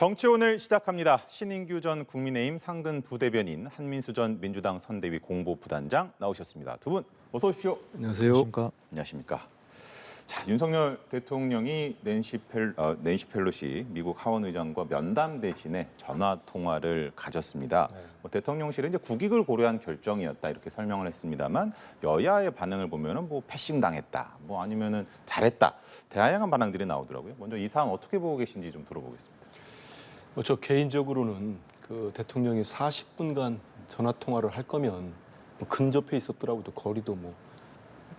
정치 오늘 시작합니다. 신인규 전 국민의힘 상근 부대변인, 한민수 전 민주당 선대위 공보부단장 나오셨습니다. 두 분 어서 오십시오. 안녕하세요. 안녕하십니까. 자, 윤석열 대통령이 낸시 펠로시 미국 하원 의장과 면담 대신에 전화 통화를 가졌습니다. 대통령실은 이제 국익을 고려한 결정이었다 이렇게 설명을 했습니다만 여야의 반응을 보면은 패싱 당했다, 아니면은 잘했다, 다양한 반응들이 나오더라고요. 먼저 이 사안 어떻게 보고 계신지 좀 들어보겠습니다. 저 개인적으로는 그 대통령이 40분간 전화 통화를 할 거면 근접해 있었더라고도 거리도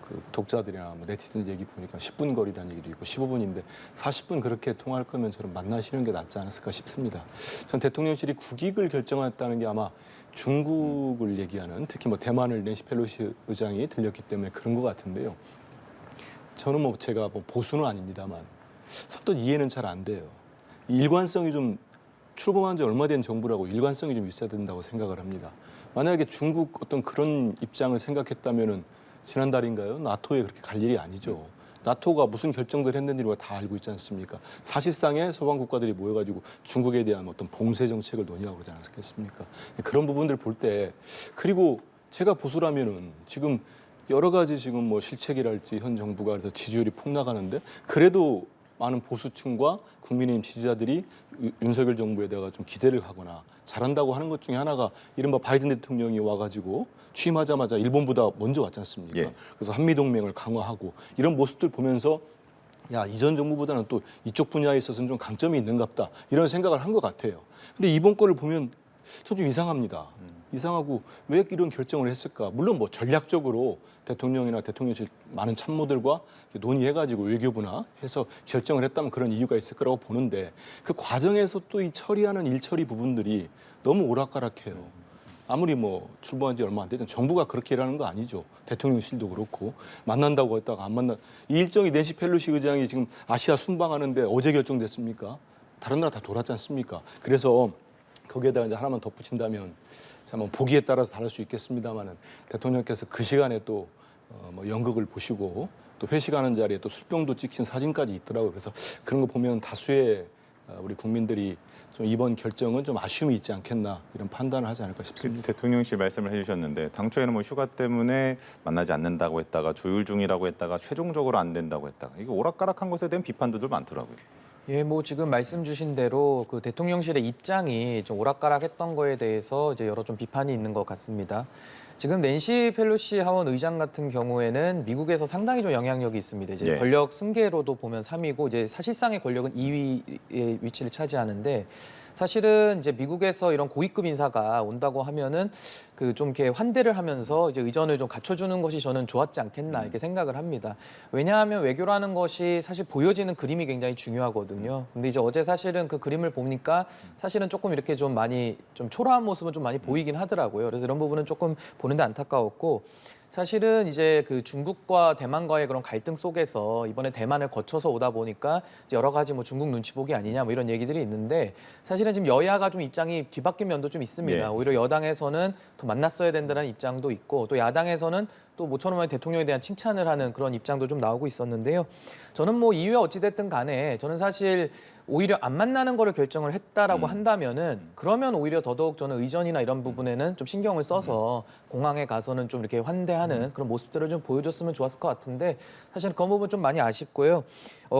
그 독자들이나 네티즌 얘기 보니까 10분 거리라는 얘기도 있고 15분인데 40분 그렇게 통화할 거면 저는 만나시는 게 낫지 않았을까 싶습니다. 전 대통령실이 국익을 결정했다는 게 아마 중국을 얘기하는, 특히 대만을 낸시 펠로시 의장이 들렸기 때문에 그런 것 같은데요. 저는 제가 보수는 아닙니다만 선뜻 이해는 잘 안 돼요. 일관성이 좀, 출범한 지 얼마 된 정부라고 일관성이 좀 있어야 된다고 생각을 합니다. 만약에 중국 어떤 그런 입장을 생각했다면은 지난달인가요? 나토에 그렇게 갈 일이 아니죠. 나토가 무슨 결정들 했는지 우리가 다 알고 있지 않습니까? 사실상의 서방 국가들이 모여가지고 중국에 대한 어떤 봉쇄 정책을 논의하고 그러지 않았겠습니까? 그런 부분들 볼 때, 그리고 제가 보수라면은 지금 여러 가지 지금 실책이랄지 현 정부가 그래서 지지율이 폭락하는데 그래도 많은 보수층과 국민의힘 지지자들이 윤석열 정부에다가 좀 기대를 하거나 잘한다고 하는 것 중에 하나가 이른바 바이든 대통령이 와가지고 취임하자마자 일본보다 먼저 왔지 않습니까? 예. 그래서 한미동맹을 강화하고 이런 모습들 보면서 야, 이전 정부보다는 또 이쪽 분야에 있어서는 좀 강점이 있는갑다 이런 생각을 한 것 같아요. 근데 이번 거를 보면 전 좀 이상합니다. 이상하고 왜 이런 결정을 했을까? 물론 전략적으로 대통령이나 대통령실 많은 참모들과 논의해가지고 외교부나 해서 결정을 했다면 그런 이유가 있을 거라고 보는데 그 과정에서 또 이 처리하는 일처리 부분들이 너무 오락가락해요. 아무리 출범한 지 얼마 안 되죠. 정부가 그렇게 일하는 거 아니죠. 대통령실도 그렇고 만난다고 했다가 안 만나. 이 일정이 낸시 펠로시 의장이 지금 아시아 순방하는데 어제 결정됐습니까? 다른 나라 다 돌았지 않습니까? 그래서 거기에다가 이제 하나만 덧붙인다면 참 보기에 따라서 다를 수 있겠습니다만은 대통령께서 그 시간에 또 연극을 보시고 또 회식하는 자리에 또 술병도 찍힌 사진까지 있더라고요. 그래서 그런 거 보면 다수의 우리 국민들이 좀 이번 결정은 좀 아쉬움이 있지 않겠나 이런 판단을 하지 않을까 싶습니다. 대통령실 말씀을 해주셨는데 당초에는 휴가 때문에 만나지 않는다고 했다가 조율 중이라고 했다가 최종적으로 안 된다고 했다가 이게 오락가락한 것에 대한 비판들도 많더라고요. 예, 지금 말씀 주신 대로 그 대통령실의 입장이 좀 오락가락했던 거에 대해서 이제 여러 좀 비판이 있는 것 같습니다. 지금 낸시 펠로시 하원 의장 같은 경우에는 미국에서 상당히 좀 영향력이 있습니다. 이제 예. 권력 승계로도 보면 3위고 이제 사실상의 권력은 2위의 위치를 차지하는데 사실은 이제 미국에서 이런 고위급 인사가 온다고 하면은 그 좀 이렇게 환대를 하면서 이제 의전을 좀 갖춰주는 것이 저는 좋았지 않겠나 이렇게 생각을 합니다. 왜냐하면 외교라는 것이 사실 보여지는 그림이 굉장히 중요하거든요. 근데 이제 어제 사실은 그 그림을 보니까 사실은 조금 이렇게 좀 많이 좀 초라한 모습은 좀 많이 보이긴 하더라고요. 그래서 이런 부분은 조금 보는데 안타까웠고. 사실은 이제 그 중국과 대만과의 그런 갈등 속에서 이번에 대만을 거쳐서 오다 보니까 이제 여러 가지 중국 눈치 보기 아니냐 이런 얘기들이 있는데 사실은 지금 여야가 좀 입장이 뒤바뀐 면도 좀 있습니다. 예. 오히려 여당에서는 더 만났어야 된다는 입장도 있고 또 야당에서는 또 모처럼 대통령에 대한 칭찬을 하는 그런 입장도 좀 나오고 있었는데요. 저는 이유가 어찌됐든 간에 저는 사실 오히려 안 만나는 거를 결정을 했다라고 한다면은 그러면 오히려 더더욱 저는 의전이나 이런 부분에는 좀 신경을 써서 공항에 가서는 좀 이렇게 환대하는 그런 모습들을 좀 보여줬으면 좋았을 것 같은데 사실 그런 부분 좀 많이 아쉽고요.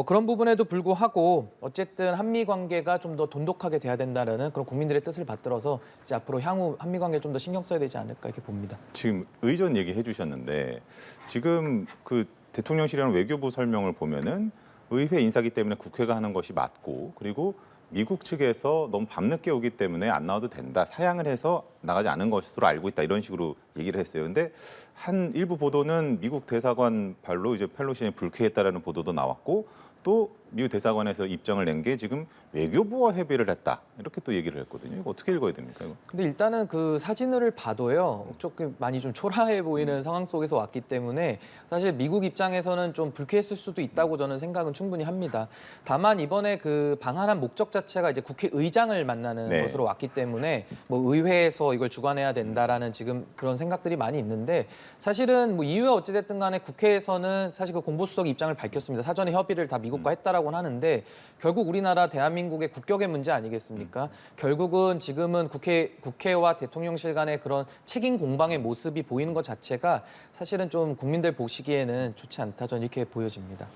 그런 부분에도 불구하고 어쨌든 한미 관계가 좀 더 돈독하게 돼야 된다라는 그런 국민들의 뜻을 받들어서 이제 앞으로 향후 한미 관계 좀 더 신경 써야 되지 않을까 이렇게 봅니다. 지금 의전 얘기해 주셨는데 지금 그 대통령실이랑 외교부 설명을 보면은 의회 인사기 때문에 국회가 하는 것이 맞고 그리고 미국 측에서 너무 밤늦게 오기 때문에 안 나와도 된다. 사양을 해서 나가지 않은 것으로 알고 있다. 이런 식으로 얘기를 했어요. 근데 한 일부 보도는 미국 대사관 발로 이제 펠로시에 불쾌했다라는 보도도 나왔고 또 미국 대사관에서 입장을 낸 게 지금 외교부와 협의를 했다. 이렇게 또 얘기를 했거든요. 이거 어떻게 읽어야 됩니까? 이거? 근데 일단은 그 사진을 봐도요. 조금 많이 좀 초라해 보이는 상황 속에서 왔기 때문에 사실 미국 입장에서는 좀 불쾌했을 수도 있다고 저는 생각은 충분히 합니다. 다만 이번에 그 방한한 목적 자체가 이제 국회의장을 만나는 네. 것으로 왔기 때문에 의회에서 이걸 주관해야 된다라는 지금 그런 생각들이 많이 있는데 사실은 이유가 어찌됐든 간에 국회에서는 사실 그 공보수석이 입장을 밝혔습니다. 사전에 협의를 다 미국과 했다라고 한다고는 하는데 결국 우리나라 대한민국의 국격의 문제 아니겠습니까? 결국은 지금은 국회와 대통령실 간의 그런 책임 공방의 모습이 보이는 것 자체가 사실은 좀 국민들 보시기에는 좋지 않다, 저는 이렇게 보여집니다.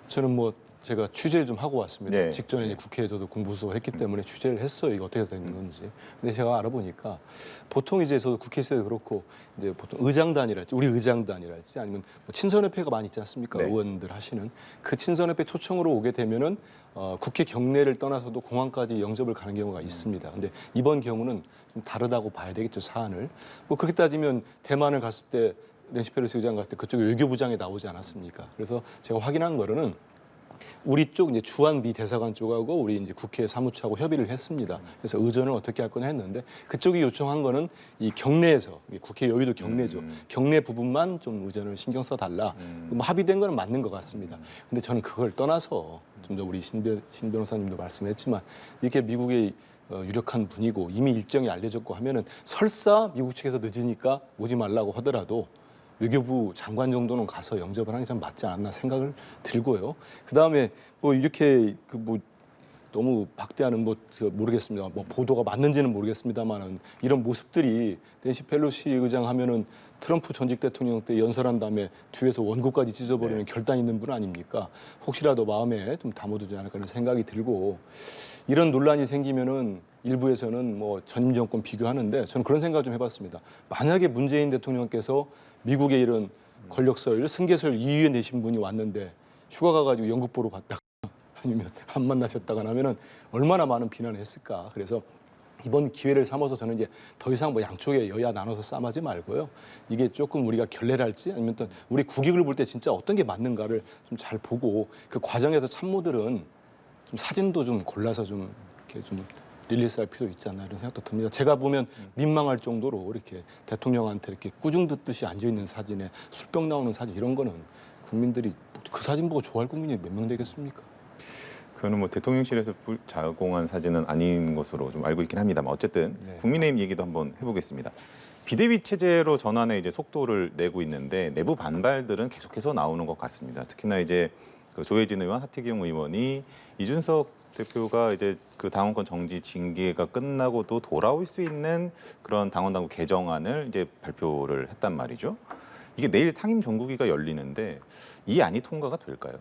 저는 뭐 제가 취재를 좀 하고 왔습니다. 네. 직전에 이제 국회에 저도 공부수석을 했기 때문에 취재를 했어요. 이거 어떻게 되는 건지. 근데 제가 알아보니까 보통 이제 저도 국회 있을 때 그렇고 이제 보통 의장단이랄지 우리 의장단이랄지 아니면 뭐 친선협회가 많이 있지 않습니까? 네. 의원들 하시는 그 친선협회 초청으로 오게 되면은 국회 경내를 떠나서도 공항까지 영접을 가는 경우가 있습니다. 근데 이번 경우는 좀 다르다고 봐야 되겠죠, 사안을. 뭐 그렇게 따지면 대만을 갔을 때 낸시 펠로시 의장 갔을 때 그쪽에 외교부장이 나오지 않았습니까? 그래서 제가 확인한 거로는 우리 쪽 이제 주한 미 대사관 쪽하고 우리 이제 국회 사무처하고 협의를 했습니다. 그래서 의전을 어떻게 할 거냐 했는데 그쪽이 요청한 거는 이 경내에서 국회 여의도 경내죠. 경내 부분만 좀 의전을 신경 써 달라. 뭐 합의된 거는 맞는 것 같습니다. 근데 저는 그걸 떠나서 좀 더 우리 신 변호사님도 말씀했지만 이렇게 미국의 유력한 분이고 이미 일정이 알려졌고 하면은 설사 미국 측에서 늦으니까 오지 말라고 하더라도 외교부 장관 정도는 가서 영접을 하는 게 참 맞지 않나 생각을 들고요. 그 다음에 뭐 이렇게 그 뭐 너무 박대하는 뭐 모르겠습니다. 뭐 보도가 맞는지는 모르겠습니다만은 이런 모습들이 낸시 펠로시 의장 하면은 트럼프 전직 대통령 때 연설한 다음에 뒤에서 원고까지 찢어버리는 결단 있는 분 아닙니까? 혹시라도 마음에 좀 담아두지 않을까 하는 생각이 들고 이런 논란이 생기면은 일부에서는 뭐 전임 정권 비교하는데 저는 그런 생각 좀 해봤습니다. 만약에 문재인 대통령께서 미국의 이런 권력설, 승계설 2위에 내신 분이 왔는데 휴가 가가지고 영국 보러 갔다가 아니면 안 만나셨다가 하면은 얼마나 많은 비난을 했을까. 그래서 이번 기회를 삼아서 저는 이제 더 이상 뭐 양쪽에 여야 나눠서 싸움하지 말고요. 이게 조금 우리가 결례를 할지 아니면 또 우리 국익을 볼 때 진짜 어떤 게 맞는가를 좀 잘 보고 그 과정에서 참모들은 좀 사진도 좀 골라서 좀 이렇게 좀 릴리스할 필요 있지 않나 이런 생각도 듭니다. 제가 보면 민망할 정도로 이렇게 대통령한테 이렇게 꾸중 듣듯이 앉아 있는 사진에 술병 나오는 사진 이런 거는 국민들이 그 사진 보고 좋아할 국민이 몇 명 되겠습니까? 그거는 뭐 대통령실에서 자공한 사진은 아닌 것으로 좀 알고 있긴 합니다만 어쨌든 네. 국민의힘 얘기도 한번 해보겠습니다. 비대위 체제로 전환의 이제 속도를 내고 있는데 내부 반발들은 계속해서 나오는 것 같습니다. 특히나 이제 그 조혜진 의원, 하태경 의원이 이준석 대표가 이제 그 당원권 정지 징계가 끝나고도 돌아올 수 있는 그런 당원 당규 개정안을 이제 발표를 했단 말이죠. 이게 내일 상임 정국위가 열리는데 이 안이 통과가 될까요?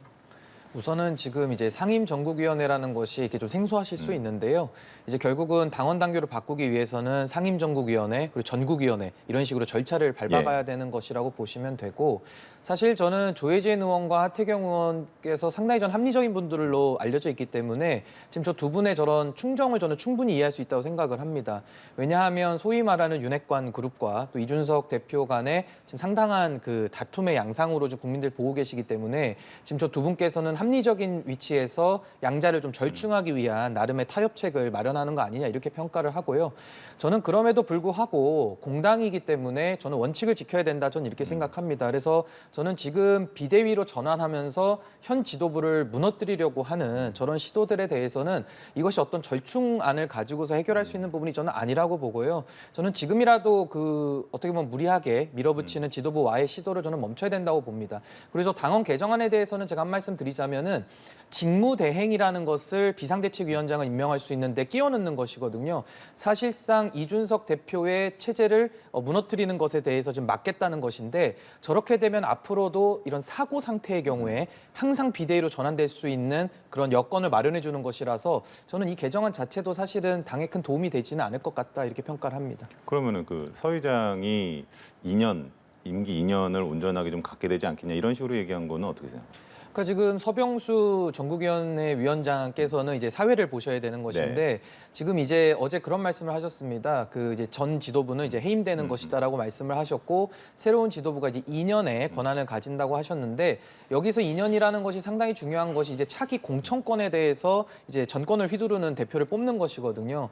우선은 지금 이제 상임정국위원회라는 것이 이렇게 좀 생소하실 수 있는데요. 이제 결국은 당원 당규를 바꾸기 위해서는 상임정국위원회 그리고 전국위원회 이런 식으로 절차를 밟아가야 되는 것이라고 보시면 되고 사실 저는 조혜진 의원과 하태경 의원께서 상당히 전 합리적인 분들로 알려져 있기 때문에 지금 저 두 분의 저런 충정을 저는 충분히 이해할 수 있다고 생각을 합니다. 왜냐하면 소위 말하는 윤핵관 그룹과 또 이준석 대표 간의 지금 상당한 그 다툼의 양상으로 좀 국민들 보고 계시기 때문에 지금 저 두 분께서는 합리적인 위치에서 양자를 좀 절충하기 위한 나름의 타협책을 마련하는 거 아니냐 이렇게 평가를 하고요. 저는 그럼에도 불구하고 공당이기 때문에 저는 원칙을 지켜야 된다 저는 이렇게 생각합니다. 그래서 저는 지금 비대위로 전환하면서 현 지도부를 무너뜨리려고 하는 저런 시도들에 대해서는 이것이 어떤 절충안을 가지고서 해결할 수 있는 부분이 저는 아니라고 보고요. 저는 지금이라도 그 어떻게 보면 무리하게 밀어붙이는 지도부와의 시도를 저는 멈춰야 된다고 봅니다. 그래서 당원 개정안에 대해서는 제가 한 말씀 드리자면은 직무대행이라는 것을 비상대책위원장을 임명할 수 있는데 끼워넣는 것이거든요. 사실상 이준석 대표의 체제를 무너뜨리는 것에 대해서 지금 막겠다는 것인데 저렇게 되면 앞으로도 이런 사고 상태의 경우에 항상 비대위로 전환될 수 있는 그런 여건을 마련해 주는 것이라서 저는 이 개정안 자체도 사실은 당에 큰 도움이 되지는 않을 것 같다 이렇게 평가를 합니다. 그러면은 그 서 의장이 2년 임기 2년을 온전하게 좀 갖게 되지 않겠냐 이런 식으로 얘기한 거는 어떻게 생각하세요? 그러니까 지금 서병수 전국위원회 위원장께서는 이제 사회를 보셔야 되는 것인데 지금 이제 어제 그런 말씀을 하셨습니다. 그 이제 전 지도부는 이제 해임되는 것이다라고 말씀을 하셨고 새로운 지도부가 이제 2년의 권한을 가진다고 하셨는데 여기서 2년이라는 것이 상당히 중요한 것이 이제 차기 공천권에 대해서 이제 전권을 휘두르는 대표를 뽑는 것이거든요.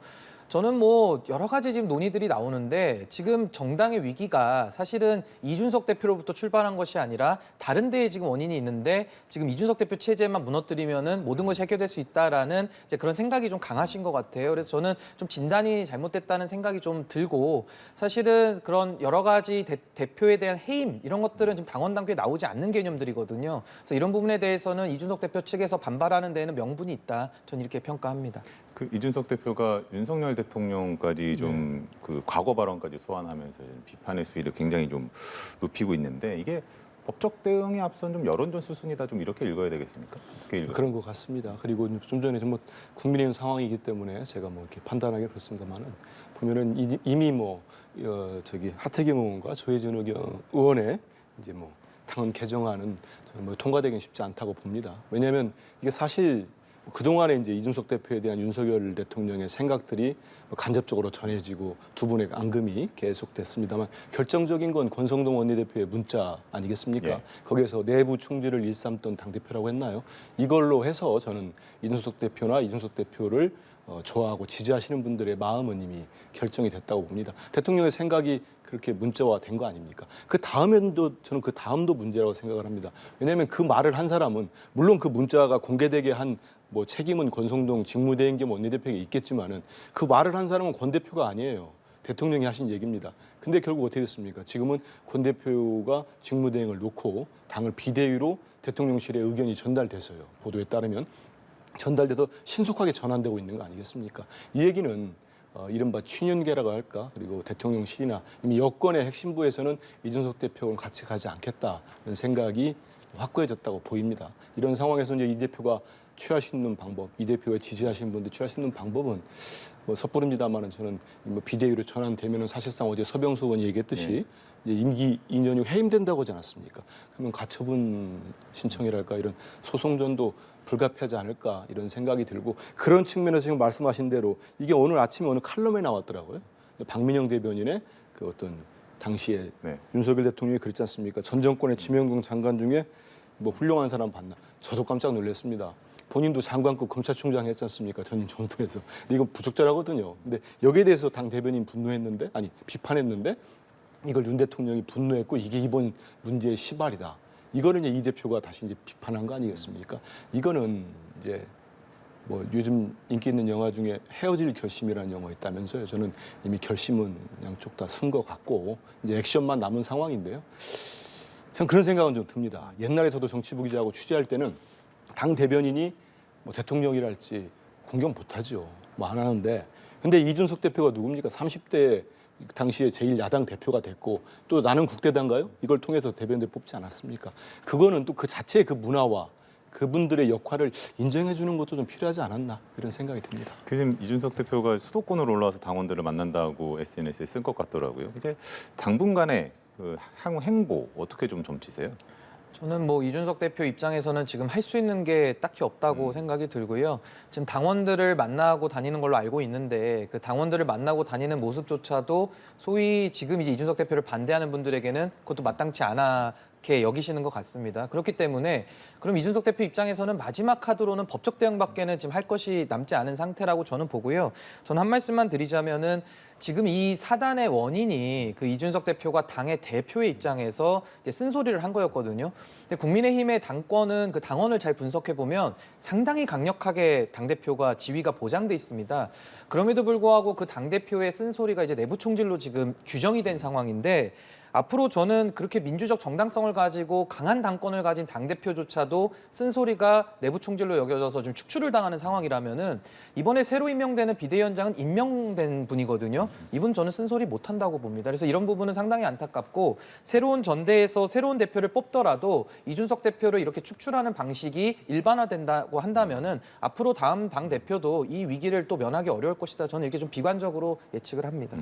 저는 뭐 여러 가지 지금 논의들이 나오는데 지금 정당의 위기가 사실은 이준석 대표로부터 출발한 것이 아니라 다른 데에 지금 원인이 있는데 지금 이준석 대표 체제만 무너뜨리면은 모든 것이 해결될 수 있다라는 이제 그런 생각이 좀 강하신 것 같아요. 그래서 저는 좀 진단이 잘못됐다는 생각이 좀 들고 사실은 그런 여러 가지 대표에 대한 해임 이런 것들은 지금 당원 당규에 나오지 않는 개념들이거든요. 그래서 이런 부분에 대해서는 이준석 대표 측에서 반발하는 데에는 명분이 있다. 저는 이렇게 평가합니다. 그 이준석 대표가 윤석열 대통령까지 좀 네. 그 과거 발언까지 소환하면서 비판의 수위를 굉장히 좀 높이고 있는데 이게 법적 대응에 앞선 좀 여론전 수순이다 좀 이렇게 읽어야 되겠습니까? 어떻게 읽어요? 그런 것 같습니다. 그리고 좀 전에 뭐 국민의힘 상황이기 때문에 제가 뭐 이렇게 판단하기 그렇습니다만은 보면은 이미 뭐 저기 하태경 의원과 조혜진 의원의 이제 뭐 당헌 개정안은 저는 뭐 통과되긴 쉽지 않다고 봅니다. 왜냐하면 이게 사실 그동안에 이제 이준석 대표에 대한 윤석열 대통령의 생각들이 간접적으로 전해지고 두 분의 앙금이 계속됐습니다만 결정적인 건 권성동 원내대표의 문자 아니겠습니까? 예. 거기에서 내부 총질을 일삼던 당대표라고 했나요? 이걸로 해서 저는 이준석 대표나 이준석 대표를 좋아하고 지지하시는 분들의 마음은 이미 결정이 됐다고 봅니다. 대통령의 생각이 그렇게 문자화된 거 아닙니까? 그 다음에도 저는 그 다음도 문제라고 생각을 합니다. 왜냐하면 그 말을 한 사람은 물론 그 문자가 공개되게 한 뭐 책임은 권성동 직무대행 겸 원내대표에게 있겠지만은 그 말을 한 사람은 권 대표가 아니에요. 대통령이 하신 얘기입니다. 근데 결국 어떻게 됐습니까? 지금은 권 대표가 직무대행을 놓고 당을 비대위로 대통령실에 의견이 전달됐어요. 보도에 따르면 전달돼서 신속하게 전환되고 있는 거 아니겠습니까? 이 얘기는 이른바 친윤계라고 할까? 그리고 대통령실이나 이미 여권의 핵심부에서는 이준석 대표는 같이 가지 않겠다는 생각이 확고해졌다고 보입니다. 이런 상황에서 이제 이 대표가 취할 수 있는 방법, 이 대표가 지지하시는 분들 취할 수 있는 방법은 뭐 섣부릅니다만은 저는 뭐 비대위로 전환되면은 사실상 어제 서병수 의원이 얘기했듯이 이제 임기 2년 후 해임된다고 하지 않았습니까? 그러면 가처분 신청이랄까 이런 소송전도 불가피하지 않을까 이런 생각이 들고 그런 측면에서 지금 말씀하신 대로 이게 오늘 아침에 어느 칼럼에 나왔더라고요. 박민영 대변인의 그 어떤 당시에 네. 윤석열 대통령이 그랬지 않습니까? 전 정권의 지명동 장관 중에 뭐 훌륭한 사람 봤나? 저도 깜짝 놀랐습니다. 본인도 장관급 검찰총장 했지 않습니까? 전 정부에서. 근데 이건 부적절하거든요. 근데 여기에 대해서 당 대변인 분노했는데, 아니 비판했는데 이걸 윤 대통령이 분노했고 이게 이번 문제의 시발이다. 이거는 이제 이 대표가 다시 이제 비판한 거 아니겠습니까? 이거는 이제 뭐 요즘 인기 있는 영화 중에 헤어질 결심이라는 영화 있다면서요. 저는 이미 결심은 양쪽 다 쓴 것 같고 이제 액션만 남은 상황인데요. 전 그런 생각은 좀 듭니다. 옛날에 저도 정치부 기자하고 취재할 때는 당 대변인이 뭐 대통령이랄지 공격 못하죠. 뭐 안 하는데. 근데 이준석 대표가 누굽니까? 30대 당시에 제1야당 대표가 됐고 또 나는 국대당가요? 이걸 통해서 대변인들 뽑지 않았습니까? 그거는 또 그 자체의 그 문화와 그분들의 역할을 인정해 주는 것도 좀 필요하지 않았나 이런 생각이 듭니다. 그 지금 이준석 대표가 수도권으로 올라와서 당원들을 만난다고 SNS에 쓴 것 같더라고요. 이제 당분간의 그 향후 행보 어떻게 좀 점치세요? 저는 뭐 이준석 대표 입장에서는 지금 할 수 있는 게 딱히 없다고 생각이 들고요. 지금 당원들을 만나고 다니는 걸로 알고 있는데 그 당원들을 만나고 다니는 모습조차도 소위 지금 이제 이준석 대표를 반대하는 분들에게는 그것도 마땅치 않게 여기시는 것 같습니다. 그렇기 때문에 그럼 이준석 대표 입장에서는 마지막 카드로는 법적 대응밖에는 지금 할 것이 남지 않은 상태라고 저는 보고요. 저는 한 말씀만 드리자면은 지금 이 사단의 원인이 그 이준석 대표가 당의 대표의 입장에서 이제 쓴소리를 한 거였거든요. 근데 국민의힘의 당권은 그 당원을 잘 분석해 보면 상당히 강력하게 당 대표가 지위가 보장돼 있습니다. 그럼에도 불구하고 그 당 대표의 쓴소리가 이제 내부 총질로 지금 규정이 된 상황인데. 앞으로 저는 그렇게 민주적 정당성을 가지고 강한 당권을 가진 당대표조차도 쓴소리가 내부 총질로 여겨져서 좀 축출을 당하는 상황이라면은 이번에 새로 임명되는 비대위원장은 임명된 분이거든요. 이분 저는 쓴소리 못한다고 봅니다. 그래서 이런 부분은 상당히 안타깝고 새로운 전대에서 새로운 대표를 뽑더라도 이준석 대표를 이렇게 축출하는 방식이 일반화된다고 한다면은 앞으로 다음 당 대표도 이 위기를 또 면하기 어려울 것이다. 저는 이렇게 좀 비관적으로 예측을 합니다.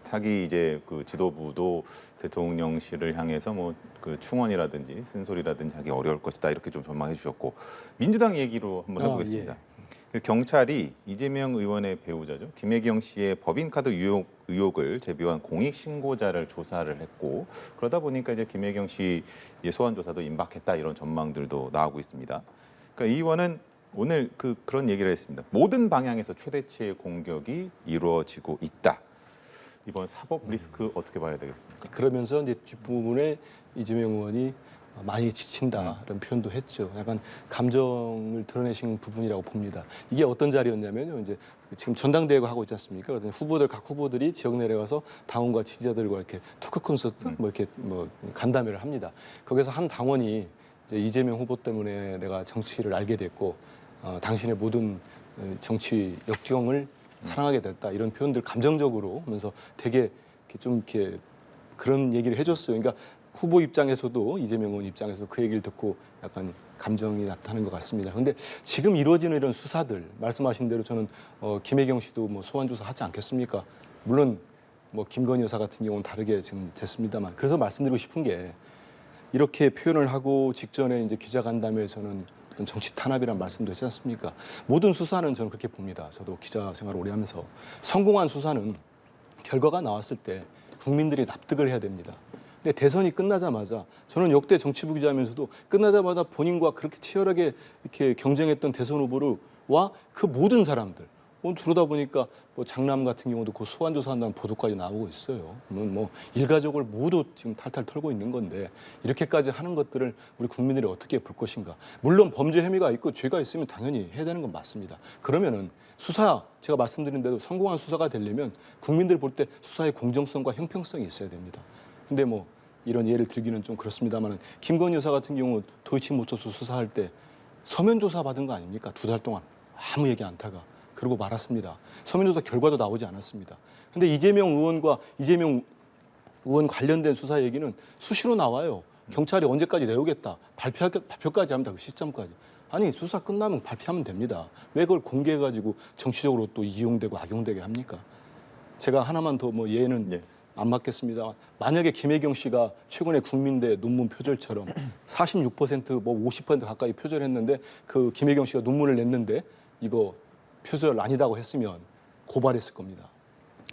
자기 이제 그 지도부도 대통령실을 향해서 뭐 그 충원이라든지 쓴소리라든지 하기 어려울 것이다 이렇게 좀 전망해 주셨고 민주당 얘기로 한번 해보겠습니다. 그 경찰이 이재명 의원의 배우자죠 김혜경 씨의 법인카드 의혹을 제기한 공익신고자를 조사를 했고 그러다 보니까 이제 김혜경 씨 이제 소환 조사도 임박했다 이런 전망들도 나오고 있습니다. 그러니까 이 의원은 오늘 그런 얘기를 했습니다. 모든 방향에서 최대치의 공격이 이루어지고 있다. 이번 사법 리스크 어떻게 봐야 되겠습니까? 그러면서 이제 뒷부분에 이재명 의원이 많이 지친다 이런 표현도 했죠. 약간 감정을 드러내신 부분이라고 봅니다. 이게 어떤 자리였냐면요. 이제 지금 전당대회가 하고 있지 않습니까? 그래서 각 후보들이 지역 내려가서 당원과 지지자들과 이렇게 토크 콘서트 뭐 이렇게 뭐 간담회를 합니다. 거기서 한 당원이 이제 이재명 후보 때문에 내가 정치를 알게 됐고 당신의 모든 정치 역경을 사랑하게 됐다 이런 표현들 감정적으로 하면서 되게 좀 이렇게 그런 얘기를 해줬어요. 그러니까 후보 입장에서도 이재명 의원 입장에서 그 얘기를 듣고 약간 감정이 나타나는 것 같습니다. 그런데 지금 이루어지는 이런 수사들 말씀하신 대로 저는 김혜경 씨도 뭐 소환 조사 하지 않겠습니까? 물론 뭐 김건희 여사 같은 경우는 다르게 지금 됐습니다만 그래서 말씀드리고 싶은 게 이렇게 표현을 하고 직전에 이제 기자간담회에서는 어떤 정치 탄압이라는 말씀도 했지 않습니까? 모든 수사는 저는 그렇게 봅니다. 저도 기자 생활을 오래 하면서 성공한 수사는 결과가 나왔을 때 국민들이 납득을 해야 됩니다. 근데 대선이 끝나자마자 저는 역대 정치부 기자면서도 끝나자마자 본인과 그렇게 치열하게 이렇게 경쟁했던 대선 후보와 그 모든 사람들 들어다 보니까 뭐 장남 같은 경우도 그 소환 조사한다는 보도까지 나오고 있어요. 뭐 일가족을 모두 지금 탈탈 털고 있는 건데 이렇게까지 하는 것들을 우리 국민들이 어떻게 볼 것인가? 물론 범죄 혐의가 있고 죄가 있으면 당연히 해야 되는 건 맞습니다. 그러면은 수사 제가 말씀드린 대로 성공한 수사가 되려면 국민들 볼 때 수사의 공정성과 형평성이 있어야 됩니다. 근데 뭐 이런 예를 들기는 좀 그렇습니다만 김건희 여사 같은 경우 도이치모터스 수사할 때 서면 조사 받은 거 아닙니까? 2달 동안 아무 얘기 안 타가 그러고 말았습니다. 서면 조사 결과도 나오지 않았습니다. 근데 이재명 의원 관련된 수사 얘기는 수시로 나와요. 경찰이 언제까지 내오겠다. 발표까지 합니다. 그 시점까지. 아니 수사 끝나면 발표하면 됩니다. 왜 그걸 공개해가지고 정치적으로 또 이용되고 악용되게 합니까? 제가 하나만 더 뭐 예는 안 맞겠습니다. 만약에 김혜경 씨가 최근에 국민대 논문 표절처럼 46% 뭐 50% 가까이 표절했는데 그 김혜경 씨가 논문을 냈는데 이거 표절 아니다고 했으면 고발했을 겁니다.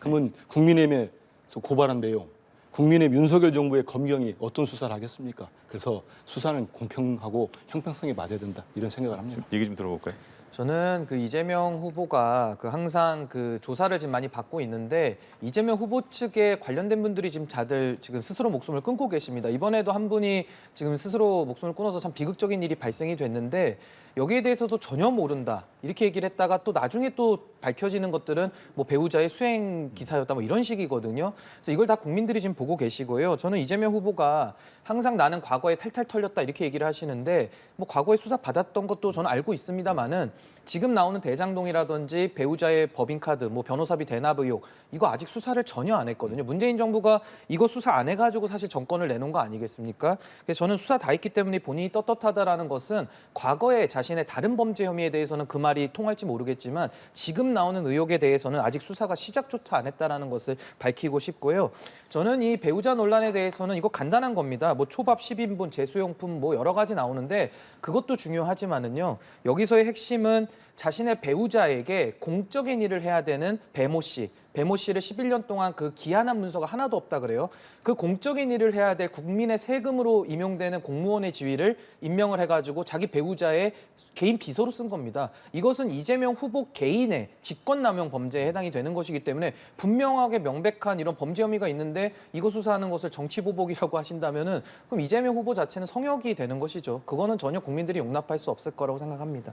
그러면 국민의힘에서 고발한 내용, 국민의힘 윤석열 정부의 검경이 어떤 수사를 하겠습니까? 그래서 수사는 공평하고 형평성이 맞아야 된다 이런 생각을 합니다. 얘기 좀 들어볼까요? 저는 그 이재명 후보가 항상 그 조사를 지금 많이 받고 있는데 이재명 후보 측에 관련된 분들이 지금 다들 지금 스스로 목숨을 끊고 계십니다. 이번에도 한 분이 지금 스스로 목숨을 끊어서 참 비극적인 일이 발생이 됐는데 여기에 대해서도 전혀 모른다 이렇게 얘기를 했다가 또 나중에 또 밝혀지는 것들은 뭐 배우자의 수행 기사였다 뭐 이런 식이거든요. 그래서 이걸 다 국민들이 지금 보고 계시고요. 저는 이재명 후보가 항상 나는 과거에 탈탈 털렸다 이렇게 얘기를 하시는데 뭐 과거에 수사 받았던 것도 저는 알고 있습니다만은 지금 나오는 대장동이라든지 배우자의 법인카드, 뭐 변호사비 대납 의혹 이거 아직 수사를 전혀 안 했거든요. 문재인 정부가 이거 수사 안 해가지고 사실 정권을 내놓은 거 아니겠습니까? 그래서 저는 수사 다 했기 때문에 본인이 떳떳하다라는 것은 과거에 자신의 다른 범죄 혐의에 대해서는 그 말이 통할지 모르겠지만 지금 나오는 의혹에 대해서는 아직 수사가 시작조차 안 했다라는 것을 밝히고 싶고요. 저는 이 배우자 논란에 대해서는 이거 간단한 겁니다. 뭐 초밥 10인분, 제수용품 뭐 여러 가지 나오는데 그것도 중요하지만은요. 여기서의 핵심은 자신의 배우자에게 공적인 일을 해야 되는 배모 씨를 11년 동안 그 기한한 문서가 하나도 없다 그래요. 그 공적인 일을 해야 될 국민의 세금으로 임용되는 공무원의 지위를 임명을 해가지고 자기 배우자의 개인 비서로 쓴 겁니다. 이것은 이재명 후보 개인의 직권남용 범죄에 해당이 되는 것이기 때문에 분명하게 명백한 이런 범죄 혐의가 있는데 이거 수사하는 것을 정치보복이라고 하신다면은 그럼 이재명 후보 자체는 성역이 되는 것이죠. 그거는 전혀 국민들이 용납할 수 없을 거라고 생각합니다.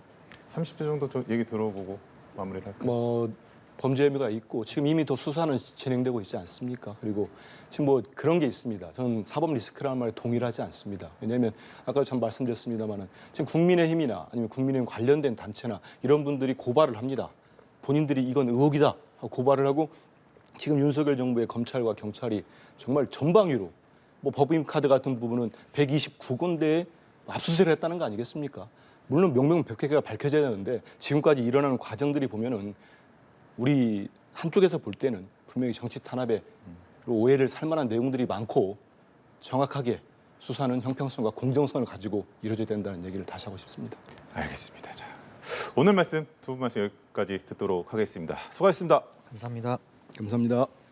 30초 정도 좀 얘기 들어보고 마무리를 할까요? 뭐 범죄 혐의가 있고 지금 이미 더 수사는 진행되고 있지 않습니까? 그리고 지금 뭐 그런 게 있습니다. 저는 사법 리스크라는 말에 동일하지 않습니다. 왜냐하면 아까 전 말씀드렸습니다만은 지금 국민의힘이나 아니면 국민의힘 관련된 단체나 이런 분들이 고발을 합니다. 본인들이 이건 의혹이다 하고 고발을 하고 지금 윤석열 정부의 검찰과 경찰이 정말 전방위로 뭐 법인카드 같은 부분은 129군데에 압수수색을 했다는 거 아니겠습니까? 물론 명명백백하게 밝혀져야 되는데 지금까지 일어나는 과정들이 보면은 우리 한쪽에서 볼 때는 분명히 정치 탄압에 오해를 살 만한 내용들이 많고 정확하게 수사는 형평성과 공정성을 가지고 이루어져야 된다는 얘기를 다시 하고 싶습니다. 알겠습니다. 자, 오늘 말씀 두 분 말씀 여기까지 듣도록 하겠습니다. 수고하셨습니다. 감사합니다. 감사합니다.